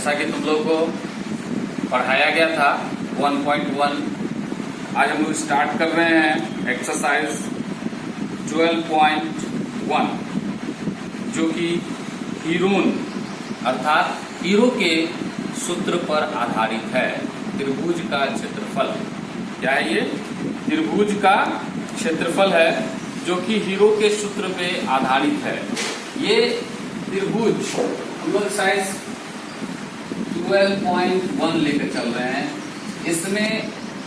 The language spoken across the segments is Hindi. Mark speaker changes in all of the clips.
Speaker 1: जैसा कि तुम लोग को पढ़ाया गया था 1.1, आज हम लोग स्टार्ट कर रहे हैं एक्सरसाइज 12.1 जो कि हीरोन अर्थात हीरो के सूत्र पर आधारित है। त्रिभुज का क्षेत्रफल क्या है? ये त्रिभुज का क्षेत्रफल है जो कि हीरो के सूत्र पे आधारित है। ये त्रिभुज हम लोग साइज 12.1 लेकर चल रहे हैं। इसमें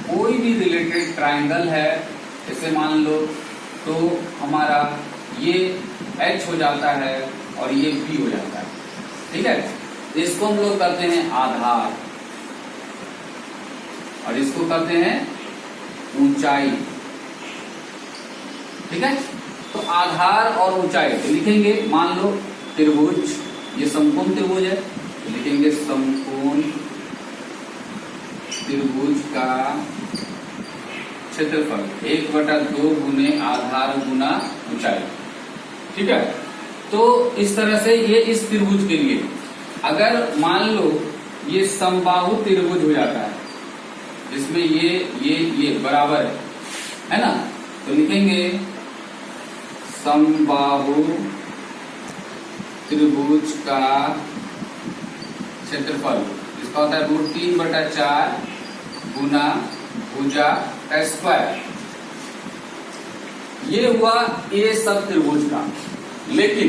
Speaker 1: कोई भी रिलेटेड ट्रायंगल है, जैसे मान लो तो हमारा ये H हो जाता है और ये B हो जाता है, ठीक है। इसको हम लोग करते हैं आधार और इसको करते हैं ऊंचाई, ठीक है। तो आधार और ऊंचाई तो लिखेंगे, मान लो त्रिभुज, ये समकोण त्रिभुज है, तो लिखेंगे समकोण त्रिभुज का क्षेत्रफल 1/2 गुने आधार गुना ऊंचाई, ठीक है। तो इस तरह से ये इस त्रिभुज के लिए अगर मान लो ये समबाहु त्रिभुज हो जाता है जिसमें ये बराबर है ना, तो लिखेंगे समबाहु त्रिभुज का क्षेत्रफल, इसका होता है √3/4 गुना भुजा का स्क्वायर। ये हुआ ये सब त्रिभुज का, लेकिन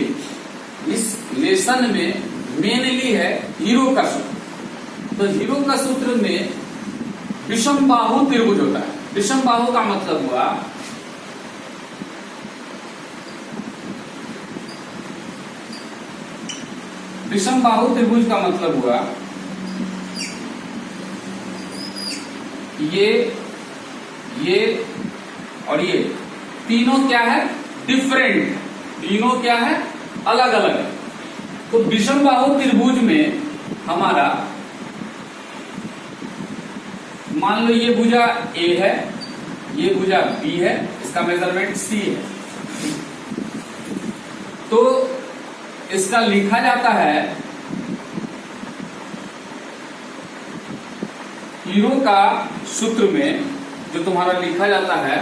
Speaker 1: इस लेसन में मेनली है हीरो का सूत्र। तो हीरो का सूत्र में विषमबाहु त्रिभुज होता है। विषमबाहु का मतलब हुआ विषमबाहु त्रिभुज का मतलब हुआ ये और ये तीनों क्या है? डिफरेंट, तीनों क्या है? अलग अलग है। तो विषमबाहु त्रिभुज में हमारा मान लो ये भुजा A है, ये भुजा B है, इसका मेजरमेंट C है। तो इसका लिखा जाता है हीरो का सूत्र में, जो तुम्हारा लिखा जाता है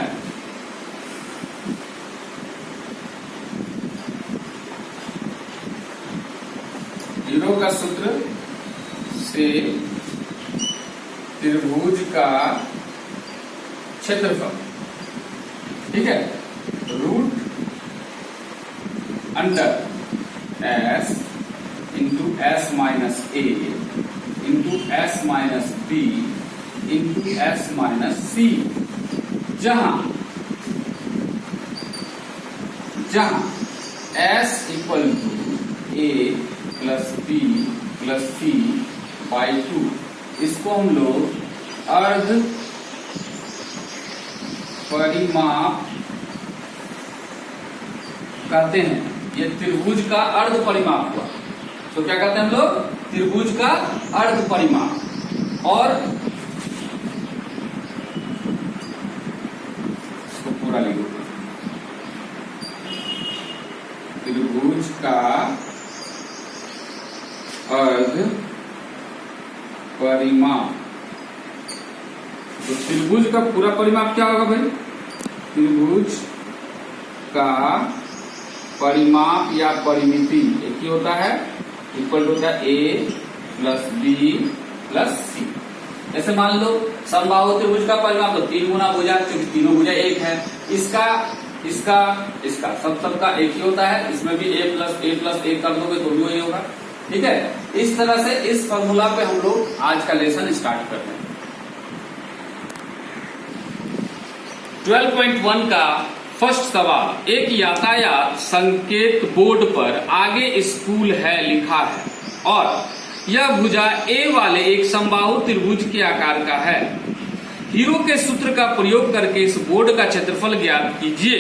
Speaker 1: हीरो का सूत्र से त्रिभुज का क्षेत्रफल, ठीक है, √S into S minus A into S minus B into S minus C, जहां S equal to A plus B plus C by 2, इसको हम लोग अर्ध परिमाप कहते हैं। ये त्रिभुज का अर्ध परिमाप हुआ, तो क्या कहते हैं हम लोग? त्रिभुज का अर्ध परिमाप। और इसको पूरा लिखो, त्रिभुज का अर्ध परिमाप। तो त्रिभुज का पूरा परिमाप क्या होगा भाई? त्रिभुज का परिमाप या परिमिति एक ही होता है, इक्वल टू होता है A plus B plus C। जैसे मान लो समबाहु त्रिभुज का परिमाप तो 3 गुना भुजा, क्योंकि तीनों भुजा एक है। इसका सबका एक ही होता है, इसमें भी A प्लस A कर दोगे तो भी वही होगा, ठीक है। इस तरह से इस फॉर्मूला पे हम लोग आज का लेसन स्टार्ट करते हैं। 12.1 का फर्स्ट सवाल, एक यातायात संकेत बोर्ड पर आगे स्कूल है लिखा है और यह भुजा A वाले एक समबाहु त्रिभुज के आकार का है। हीरो के सूत्र का प्रयोग करके इस बोर्ड का क्षेत्रफल ज्ञात कीजिए।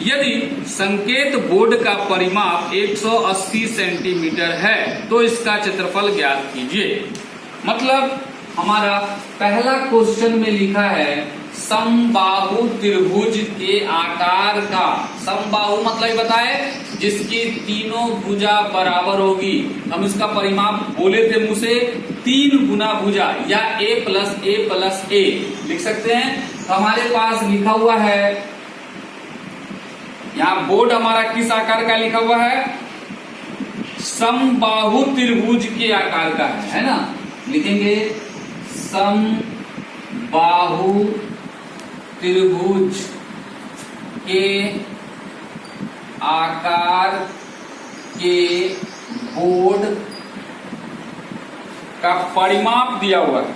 Speaker 1: यदि संकेत बोर्ड का परिमाप 180 सेंटीमीटर है तो इसका क्षेत्रफल ज्ञात कीजिए। मतलब हमारा पहला क्वेश्चन में लिखा है समबाहु त्रिभुज के आकार का। समबाहु मतलब बताए जिसकी तीनों भुजा बराबर होगी। हम इसका परिमाप बोले थे मुंह से 3 गुना भुजा या a प्लस ए लिख सकते हैं। तो हमारे पास लिखा हुआ है, यहाँ बोर्ड हमारा किस आकार का लिखा हुआ है, समबाहु त्रिभुज के आकार का है ना। लिखेंगे समबाहु त्रिभुज के आकार के बोर्ड का परिमाप दिया हुआ है।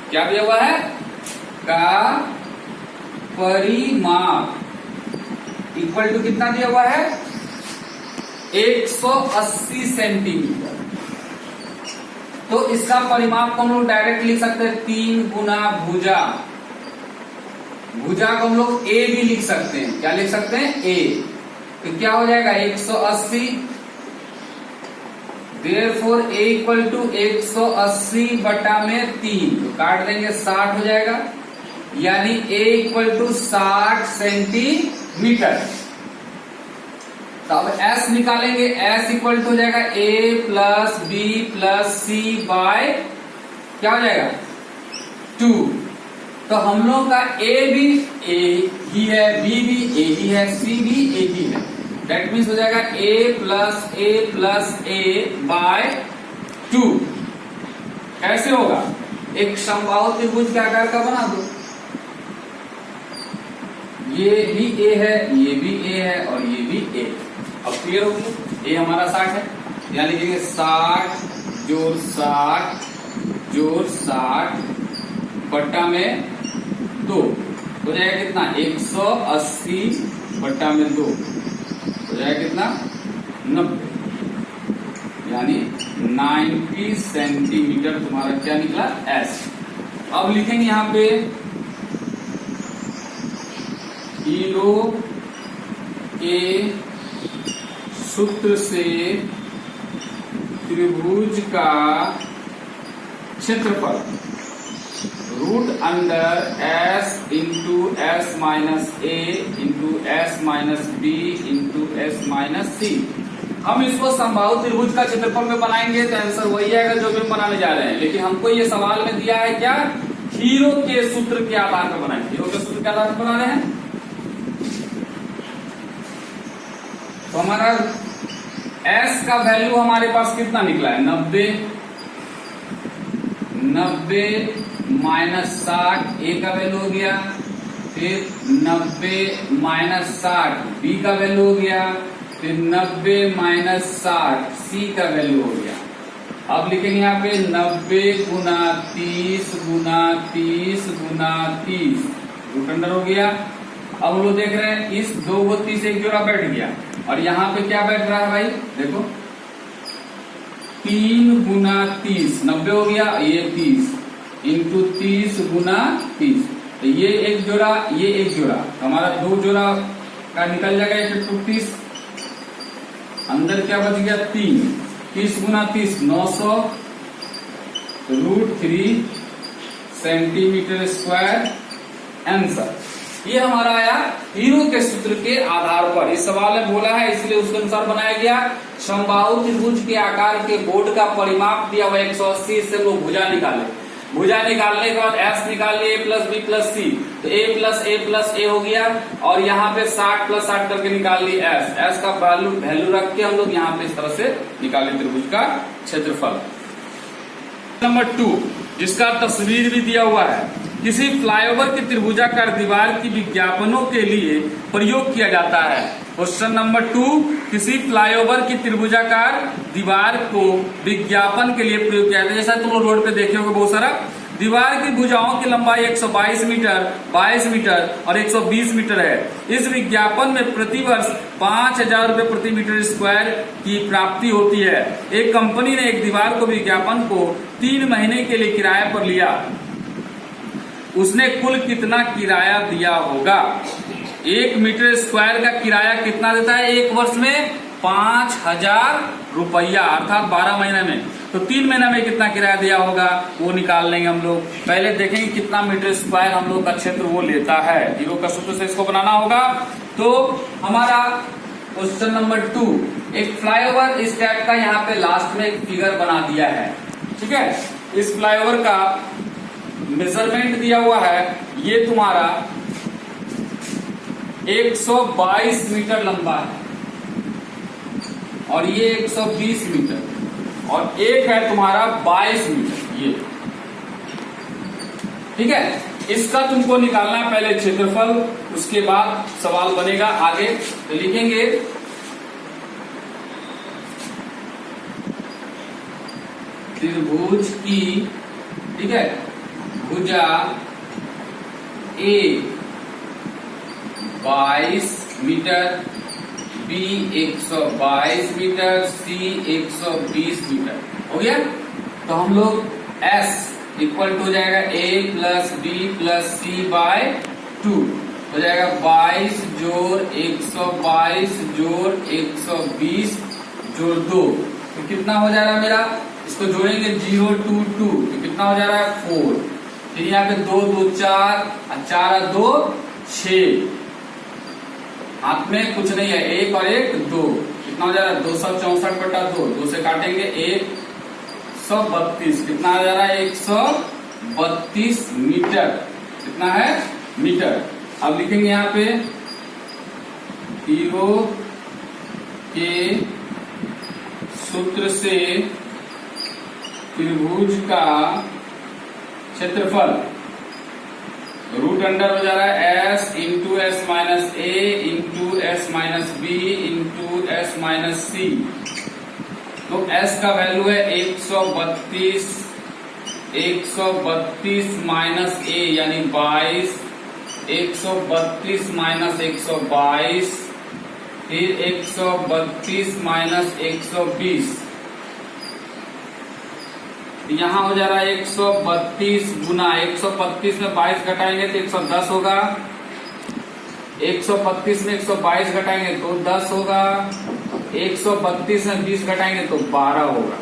Speaker 1: क्या दिया हुआ है, का परिमाप इक्वल टू कितना दिया हुआ है, 180 सेंटीमीटर। तो इसका परिमाप को हम लोग डायरेक्ट लिख सकते हैं 3 गुना भुजा। भुजा को हम लोग ए भी लिख सकते हैं। क्या लिख सकते हैं, ए। तो क्या हो जाएगा 180, देयरफॉर ए इक्वल टू 180 बटा में 3, तो काट देंगे 60 हो जाएगा, यानी ए इक्वल टू 60 सेंटीमीटर। तो अब S निकालेंगे, S इक्वल टू हो जाएगा A plus B plus C by क्या हो जाएगा 2। तो हम लोग का A भी A ही है, B भी A ही है, C भी A ही है। दैट मीन्स हो जाएगा A प्लस A बाय 2। कैसे होगा, एक समबाहु त्रिभुज के आकार का बना दो। ये भी A है, ये भी A है और ये भी A। अब क्लियर हो गया, ये हमारा 60 है, यहाँ लिखेंगे 60 जोड़ 60 जोड़ 60 बट्टा में 2 हो जाएगा कितना, 180 बट्टा में 2 हो जाएगा कितना, 90, यानी 90 सेंटीमीटर तुम्हारा क्या निकला, S। अब लिखेंगे यहाँ पे किलो के सूत्र से त्रिभुज का क्षेत्रफल root under S into S minus A into S minus B into S minus C। हम इसको समबाहु त्रिभुज का क्षेत्रफल में बनाएंगे तो आंसर वही आएगा जो भी हम बनाने जा रहे हैं। लेकिन हमको ये सवाल में दिया है क्या, हीरो के सूत्र के आधार पर बनाएंगे। हीरो के सूत्र के आधार पर बना रहे हैं। तो हमारा S का वैल्यू हमारे पास कितना निकला है, 90 माइनस 60 A का वैल्यू हो गया, फिर 90 माइनस 60 B का वैल्यू हो गया, फिर 90 माइनस 60 C का वैल्यू हो गया। अब लिखेंगे यहाँ पे 90 गुना 30 गुना 30 गुना 30 रूट अंडर हो गया। अब हम लोग देख रहे हैं इस 2 को 30 एक जोड़ा बैठ गया और यहाँ पे क्या बैठ रहा है भाई, देखो 3 गुना 30 90 हो गया, ये 30 इंटू 30 गुना 30, तो ये एक जोड़ा ये एक जोड़ा, तो हमारा 2 जोड़ा का निकल जाएगा 130। अंदर क्या बच गया 3, 30 गुना 30 900 रूट 3 सेंटीमीटर स्क्वायर आंसर। ये हमारा आया हीरो के सूत्र के आधार पर। इस सवाल में बोला है इसलिए उसके अनुसार बनाया गया। समबाहु त्रिभुज के आकार के बोर्ड का परिमाप दिया हुआ 180 से लोग भुजा निकाले। भुजा निकालने के बाद S निकाल लिए A plus B plus C, तो A प्लस A हो गया और यहाँ पे 60 प्लस 60 करके निकाल लिए S का वैल्यू रख के हम लोग यहाँ पे इस तरह से निकाले त्रिभुज का क्षेत्रफल। नंबर 2 जिसका तस्वीर भी दिया हुआ है, किसी फ्लाईओवर की त्रिभुजाकार दीवार की विज्ञापनों के लिए प्रयोग किया जाता है। क्वेश्चन नंबर 2, किसी फ्लाईओवर की त्रिभुजाकार दीवार को विज्ञापन के लिए प्रयोग किया जाता है। जैसा तुम लोग रोड पे देखे होगे बहुत सारा, दीवार की भुजाओं की लंबाई 122 मीटर 22 मीटर और 120 मीटर है। इस विज्ञापन में प्रतिवर्ष 5000 रुपए प्रति मीटर स्क्वायर की प्राप्ति होती है। एक कंपनी ने एक दीवार को विज्ञापन को 3 महीने के लिए किराए पर लिया, उसने कुल कितना किराया दिया होगा। 1 मीटर स्क्वायर का किराया कितना देता है एक वर्ष में, 5000 रुपया, अर्थात 12 महीने में। तो 3 महीने में कितना किराया दिया होगा वो निकाल लेंगे हम लोग। पहले देखेंगे कितना मीटर स्क्वायर हम लोग का क्षेत्र वो लेता है। हीरो का सूत्र से इसको बनाना होगा। तो हमारा क्वेश्चन नंबर 2, एक फ्लाईओवर इस टाइप का यहाँ पे लास्ट में एक फिगर बना दिया है, ठीक है। इस फ्लाईओवर का मेजरमेंट दिया हुआ है, ये तुम्हारा 122 मीटर लंबा है और ये 120 मीटर और एक है तुम्हारा 22 मीटर, ये ठीक है। इसका तुमको निकालना है पहले क्षेत्रफल, उसके बाद सवाल बनेगा आगे। तो लिखेंगे त्रिभुज की, ठीक है, भुजा ए 22 मीटर, बी 122 मीटर, सी 120 मीटर, हो गया। तो हम लोग S इक्वल टू हो जाएगा a plus B plus C by 2, हो जाएगा 22 जोड़ 122 जोड़ 120 जोड़ 2, तो कितना हो जा रहा है मेरा, इसको जोड़ेंगे 0 2 2, तो कितना हो जा रहा है 4, फिर यहाँ पे 2 2 4 और 4 और 2 6, हाथ में कुछ नहीं है, 1 और 1 2, कितना हो जा रहा है 264/2, 2 से काटेंगे 132, कितना आ जा रहा है 132 मीटर, कितना है मीटर। अब लिखेंगे यहाँ पे हीरो के सूत्र से त्रिभुज का क्षेत्रफल रूट अंडर हो जा रहा है S into S minus A into S minus B into S minus C. तो S का वैल्यू है 132 माइनस ए यानी 22, 132 माइनस 122, फिर 132 माइनस 120, यहाँ हो जा रहा है 132 गुना 132 में 22 घटाएंगे तो 110 होगा, 132 में 122 घटाएंगे तो 10 होगा, 132 में 20 घटाएंगे तो 12 होगा।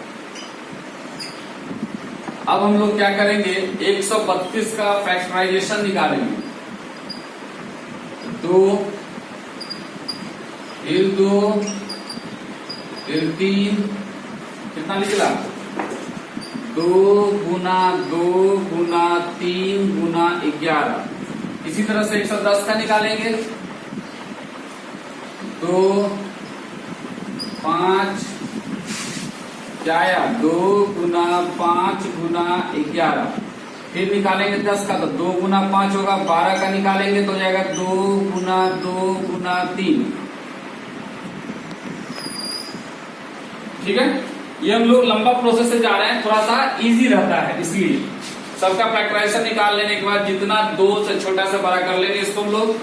Speaker 1: अब हम लोग क्या करेंगे, 132 का फैक्टराइजेशन निकालेंगे, 2 फिर 2 फिर 3, कितना निकला 2 गुना 2 गुना 3 गुना 11। इसी तरह से 110 का निकालेंगे, 2 5 क्या आया 2 गुना 5 गुना 11, फिर निकालेंगे 10 का तो 2 गुना 5 होगा, 12 का निकालेंगे तो हो जाएगा 2 गुना 2 गुना 3, ठीक है। ये हम लोग लंबा प्रोसेस से जा रहे हैं, थोड़ा सा इजी रहता है, इसलिए सबका फैक्टराइजेशन निकाल लेने के बाद जितना 2 से छोटा से बड़ा कर लेंगे इसको हम लोग,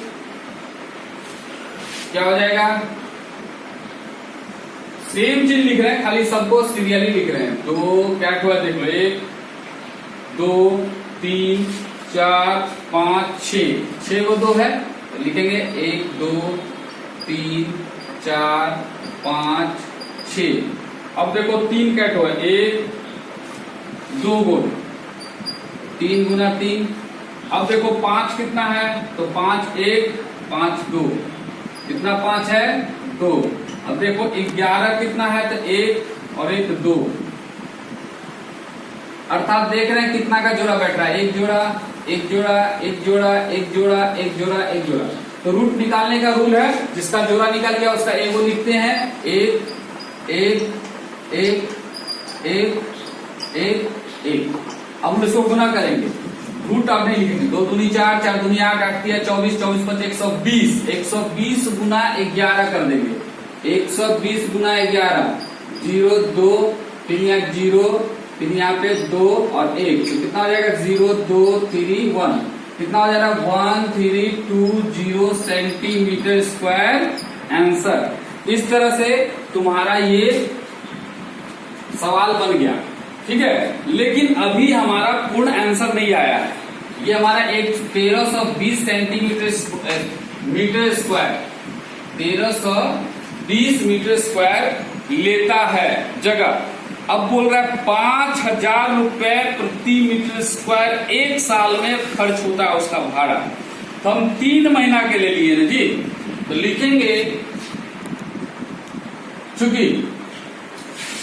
Speaker 1: क्या हो जाएगा, सेम चीज लिख रहे हैं, खाली सबको सीरियली लिख रहे हैं। तो क्या हुआ देख लो, 1 2 3 4 5 6 को 2 है तो लिखेंगे 1 2 3 4 5 6। अब देखो 3 कैट हुआ, 1 2 गुण 3 गुना 3। अब देखो 5 कितना है तो 5 1 5 2, कितना 5 है 2। अब देखो 11 कितना है तो 1 और 1 2, अर्थात देख रहे हैं कितना का जोड़ा बैठ रहा है, एक जोड़ा एक जोड़ा एक जोड़ा एक जोड़ा एक जोड़ा एक जोड़ा। तो रूट निकालने का रूल है, जिसका जोड़ा निकल गया उसका एक वो लिखते हैं, 1 1 1 1 1 1। अब हम इसको गुना करेंगे, रूट अब नहीं लिखेंगे, 2 दूनी 4 4 दूनी 8 8 3 24 24 5 120 120 गुना 11 कर देंगे, 120 गुना 11 0 2 फिर यहाँ 0 फिर यहाँ पे 2 और 1, तो कितना हो जाएगा 0 2 3 1, कितना हो जाएगा 1320 सेंटीमीटर स्क्वायर आंसर। इस तरह से तुम्हारा ये सवाल बन गया, ठीक है। लेकिन अभी हमारा पूर्ण आंसर नहीं आया है, ये हमारा 1320 centimetre metre square 1320 metre square लेता है जगह। अब बोल रहा है 5000 रुपए प्रति मीटर स्क्वायर एक साल में खर्च होता है उसका भाड़ा। तो हम 3 महीना के लिए लिए ना जी, तो लिखेंगे चूंकि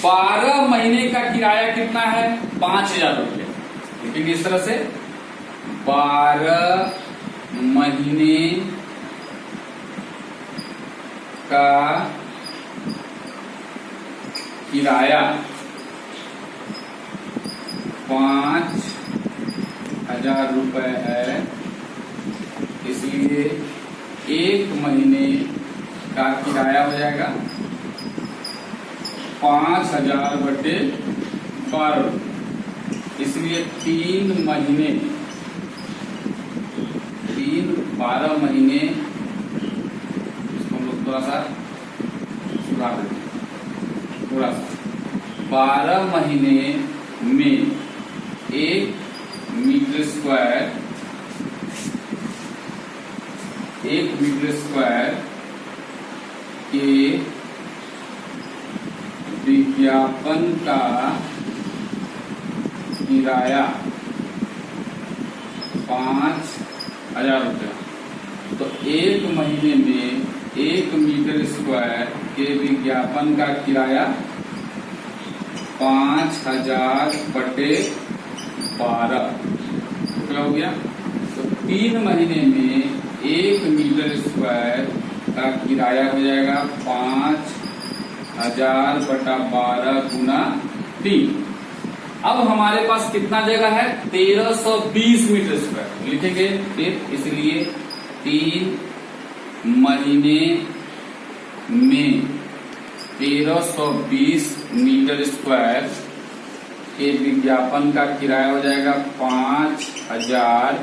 Speaker 1: 12 महीने का किराया कितना है 5,000 रुपये, लिखेंगे इस तरह से 12 महीने का किराया 5,000 रुपये है, इसलिए 1 महीने का किराया हो जाएगा 5,000 बटे 12, इसलिए 12 महीने, इसको हम लोग थोड़ा सा सुधार देते हैं, थोड़ा सा 12 महीने में 1 मीटर स्क्वायर के विज्ञापन का किराया 5,000 रुपया। तो 1 महीने में 1 मीटर स्क्वायर के विज्ञापन का किराया 5,000 बटे 12 क्या हो गया। तो 3 महीने में 1 मीटर स्क्वायर का किराया हो जाएगा 5,000 बटा 12 गुना 3। अब हमारे पास कितना जगह है 1320 मीटर स्क्वायर, लिखेंगे फिर, इसलिए 3 महीने में 1320 मीटर स्क्वायर के विज्ञापन का किराया हो जाएगा 5,000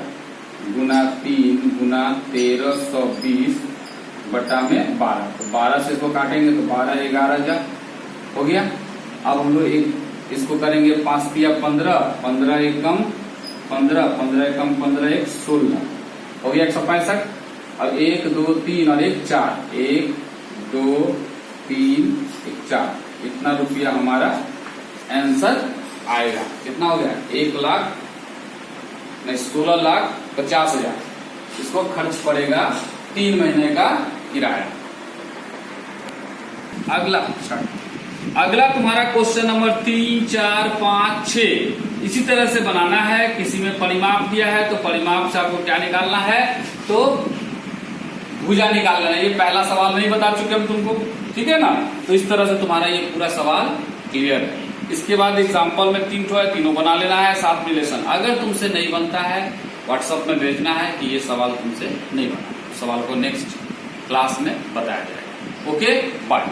Speaker 1: गुना 3 गुना 1320 बटा में 12। तो 12 से इसको काटेंगे तो 12 11,000 हो गया। अब हम लोग इसको करेंगे 5 तिया 15, 15 एकम 15, 15 एकम 15 एक 16 हो गया 165। अब 1 2 3 और 1 4, 1 2 3 1 4, इतना रुपया हमारा आंसर आएगा। कितना हो गया 16,50,000 इसको खर्च पड़ेगा 3 महीने का किराया। अगला तुम्हारा क्वेश्चन नंबर 3 4 5 6 इसी तरह से बनाना है। किसी में परिमाप दिया है तो परिमाप से आपको क्या निकालना है, तो भुजा निकालना है। ये पहला सवाल नहीं बता चुके हम तुमको, ठीक है ना। तो इस तरह से तुम्हारा ये पूरा सवाल क्लियर है। इसके बाद एग्जाम्पल में 3 ठो है, तीनों बना लेना है, साथ रिलेशन। अगर तुमसे नहीं बनता है व्हाट्सएप में भेजना है कि ये सवाल तुमसे नहीं बना, सवाल को नेक्स्ट क्लास में बताया जाएगा। Okay bye.